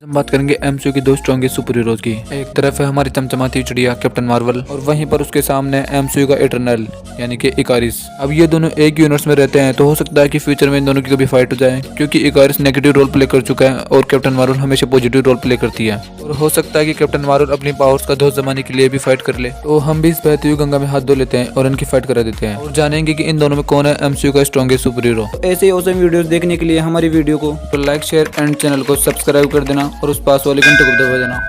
हम बात करेंगे एमसीयू की दो स्ट्रॉन्गेस्ट सुपर हीरोज की। एक तरफ है हमारी चमचमाती चिड़िया कैप्टन मार्वल और वहीं पर उसके सामने एमसीयू का इटरनल यानी कि इकारिस। अब ये दोनों एक यूनिवर्स में रहते हैं तो हो सकता है कि फ्यूचर में इन दोनों की कभी फाइट हो जाए, क्योंकि इकारिस नेगेटिव रोल प्ले कर चुका है और कैप्टन मार्वल हमेशा पॉजिटिव रोल प्ले करती है। और हो सकता है कि कैप्टन मार्वल अपनी पावर्स का दोष जमाने के लिए भी फाइट कर ले, तो हम भी इस बहती हुई गंगा में हाथ धो लेते हैं और इनकी फाइट करा देते हैं और जानेंगे कि इन दोनों में कौन है एमसीयू का स्ट्रॉन्गेस्ट सुपर हीरो। ऐसे ही औसम वीडियोस देखने के लिए हमारी वीडियो को तो लाइक शेयर एंड चैनल को सब्सक्राइब कर देना और उस पास वाले घंटे को दबा देना।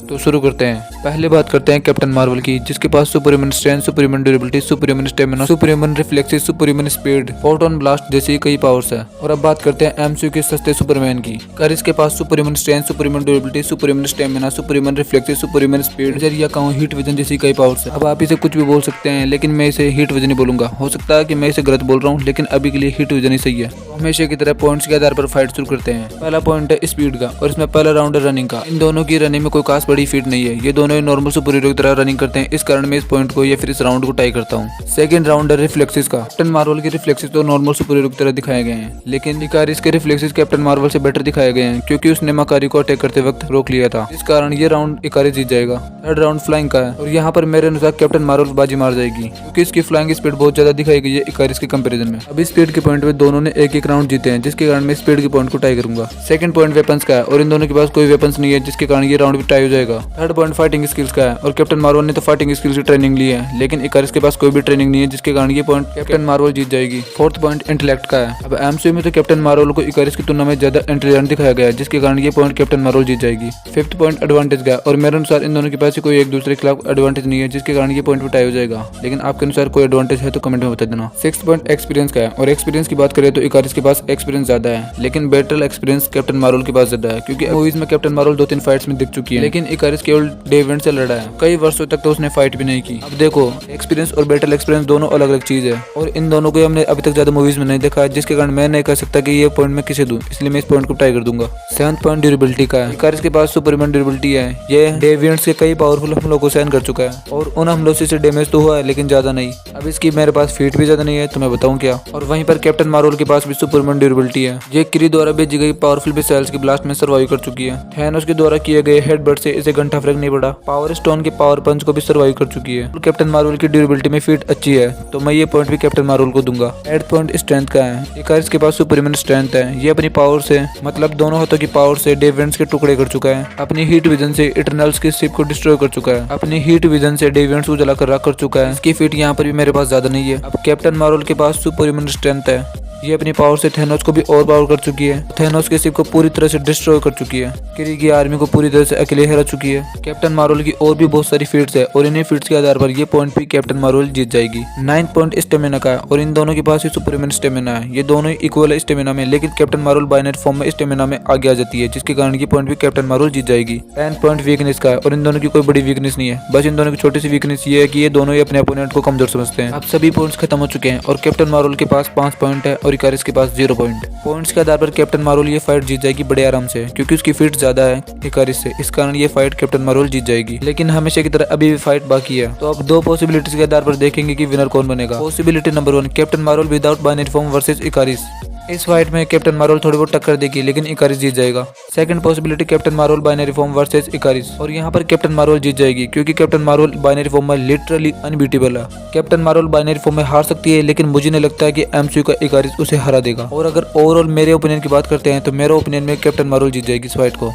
तो शुरू करते हैं। पहले बात करते हैं कैप्टन मार्वल की, जिसके पास super human strength, super human durability, super human stamina, super human reflexes, super human speed, photon blast जैसी कई पावर्स है। और अब बात करते हैं एमसीयू के सस्ते सुपरमैन की। कारिस के पास super human strength, super human durability, super human stamina, super human reflexes, super human speed, जरिया कहूं हीट विजन जैसी कई पावर्स है। अब आप इसे कुछ भी बोल सकते हैं, लेकिन मैं इसे हीट विजन ही बोलूंगा। हो सकता है कि मैं इसे गलत बोल रहा हूँ, लेकिन अभी के लिए हीट विजन ही सही है। हमेशा की तरह पॉइंट्स के आधार पर फाइट शुरू करते हैं। पहला पॉइंट है स्पीड का और इसमें पहला राउंड है रनिंग का। इन दोनों की रनिंग में कोई खास बड़ी फीट नहीं है, ये दोनों नॉर्मल सुपर हीरो की तरह रनिंग करते हैं। इस कारण मैं इस पॉइंट को या फिर इस राउंड को टाई करता हूँ। सेकंड राउंड है रिफ्लेक्सेस का। कैप्टन मार्वल के रिफ्लेक्सेस तो नॉर्मल सुपर हीरो की तरह दिखाए गए हैं, लेकिन इकारिस के रिफ्लेक्सेस कैप्टन मार्वल से बेटर दिखाए गए हैं, क्योंकि उसने मकारी को अटैक करते वक्त रोक लिया था। इस कारण ये राउंड इकारिस जीत जाएगा। थर्ड राउंड फ्लाइंग का है और यहाँ पर मेरे अनुसार कैप्टन मार्वल बाजी मार जाएगी, क्योंकि इसकी फ्लाइंग स्पीड बहुत ज्यादा दिखाई गई है इकारिस के कंपेरिजन में। अभी स्पीड के पॉइंट पे दोनों ने एक एक राउंड जीते हैं, जिसके कारण मैं स्पीड के पॉइंट को टाई करूंगा। सेकंड पॉइंट वेपन्स का है और इन दोनों के पास कोई वेपन्स नहीं है, जिसके कारण ये राउंड भी टाई हो जाएगा। थर्ड पॉइंट फाइटिंग स्किल्स का है और कैप्टन मार्वल ने तो फाइटिंग स्किल्स की ट्रेनिंग ली है, लेकिन इकारिस के पास कोई भी ट्रेनिंग नहीं है, जिसके कारण ये पॉइंट कैप्टन मार्वल जीत जाएगी। फोर्थ पॉइंट इंटेलेक्ट का है। अब एमसीयू में तो कैप्टन मार्वल को इकारिस की तुलना में ज्यादा इंटेलिजेंट दिखाया गया है, जिसके कारण ये पॉइंट कैप्टन मार्वल जीत जाएगी। फिफ्थ पॉइंट एडवांटेज का है और मेरे अनुसार इन दोनों के पास कोई एक दूसरे के खिलाफ एडवांटेज नहीं है, जिसके कारण ये पॉइंट भी टाई हो जाएगा, लेकिन आपके अनुसार कोई एडवांटेज है तो कमेंट में बता देना। सिक्स्थ पॉइंट एक्सपीरियंस का है और एक्सपीरियंस की बात करें तो इकारिस के पास एक्सपीरियंस ज्यादा है, लेकिन बैटल एक्सपीरियंस कैप्टन मार्वल के पास ज्यादा है, क्योंकि मूवीज में कैप्टन मार्वल 2-3 फाइट्स में दिख चुकी है, लेकिन इकारिस केवल डे इवेंट से लड़ा है। कई वर्षों तक तो उसने फाइट भी नहीं की। अब देखो, एक्सपीरियंस और बैटल एक्सपीरियंस दोनों अलग अलग चीज है और इन दोनों को हमने अभी तक ज्यादा मूवीज में नहीं देखा है, जिसके कारण मैं नहीं कह सकता कि ये पॉइंट मैं किसे दूं, इसलिए मैं इस पॉइंट को टाई कर दूंगा। सेवंथ पॉइंट ड्यूरेबिलिटी का है। इकारिस के पास सुपर ह्यूमन ड्यूरेबिलिटी है। ये डेविएंट्स के कई पावरफुल हमलों को सहन कर चुका है और उन हमलों से डैमेज तो हुआ है, लेकिन ज्यादा नहीं। अब इसकी मेरे पास फीट भी ज्यादा नहीं है, तो मैं बताऊं क्या। और वहीं पर कैप्टन मार्वल के पास भी सुपर ह्यूमन ड्यूरेबिलिटी है। ये क्री द्वारा भेजी गई पावरफुल मिसाइल्स की ब्लास्ट में सर्वाइव कर चुकी है। थैनोस के द्वारा किए गए हेडबट से इसे घंटा फर्क नहीं पड़ा। पावर स्टोन के पावर पंच को भी सर्वाइव कर चुकी है। कैप्टन मार्वल की ड्यूरेबिलिटी में फीट अच्छी है, तो मैं ये पॉइंट भी कैप्टन मार्वल को दूंगा। एट पॉइंट स्ट्रेंथ का है। इकारिस के पास सुपर ह्यूमन स्ट्रेंथ है। ये अपनी पावर से, मतलब दोनों हाथों की पावर से डेविएंट्स के टुकड़े कर चुका है। अपनी हीट विजन से इटरनल्स की शिप को डिस्ट्रॉय कर चुका है। अपनी हीट विजन से डेविएंट्स को जलाकर राख कर चुका है। इसकी फीट यहाँ पर भी मेरे पास ज्यादा नहीं है। अब कैप्टन मार्वल के पास सुपर ह्यूमन स्ट्रेंथ है। ये अपनी पावर से थैनोस को भी और पावर कर चुकी है। थैनोस के शिप को पूरी तरह से डिस्ट्रॉय कर चुकी है। क्री की आर्मी को पूरी तरह से अकेले हरा चुकी है। कैप्टन मार्वल की और भी बहुत सारी फीट्स है और इन्हीं फीट्स के आधार पर ये पॉइंट भी कैप्टन मार्वल जीत जाएगी। नाइन्थ पॉइंट स्टेमिना का है और इन दोनों के पास ही सुपर ह्यूमन स्टेमिना है। ये दोनों इक्वल है स्टेमिना में, लेकिन कैप्टन मार्वल बाइनरी फॉर्म में स्टेमिना में आगे आ जाती है, जिसके कारण ये पॉइंट भी कैप्टन मार्वल जीत जाएगी। 10th पॉइंट वीकनेस का है और इन दोनों की कोई बड़ी वीकनेस नहीं है। बस इन दोनों की छोटी सी वीकनेस ये है कि ये दोनों ही अपने अपोनेंट को कमजोर समझते हैं। अब सभी पॉइंट्स खत्म हो चुके हैं और कैप्टन मार्वल के पास 5 पॉइंट है और इकारिस के पास 0 पॉइंट्स के आधार पर कैप्टन मार्वल ये फाइट जीत जाएगी बड़े आराम से, क्योंकि उसकी फीट ज्यादा है इकारिस से। इस कारण ये फाइट कैप्टन मार्वल जीत जाएगी, लेकिन हमेशा की तरह अभी भी फाइट बाकी है। तो अब दो पॉसिबिलिटीज के आधार पर देखेंगे कि विनर कौन बनेगा। Possibility number 1, Captain Marvel without binary form versus Ikaris. इस फाइट में कैप्टन मार्वल थोड़ी बहुत टक्कर देगी, लेकिन इकारिस जीत जाएगा। Second possibility, Captain Marvel binary form versus Ikaris, और यहाँ पर कैप्टन मार्वल जीत जाएगी, क्योंकि कैप्टन मार्वल बाइनरी फॉर्म में लिटरली अनबीटेबल है। कैप्टन मार्वल बाइनरी फॉर्म में हार सकती है, लेकिन मुझे नहीं लगता है कि एमसीयू का इकारिस उसे हरा देगा। और अगर ओवरऑल मेरे ओपिनियन की बात करते हैं तो मेरे ओपिनियन में कैप्टन मार्वल जीत जाएगी इस फाइट को।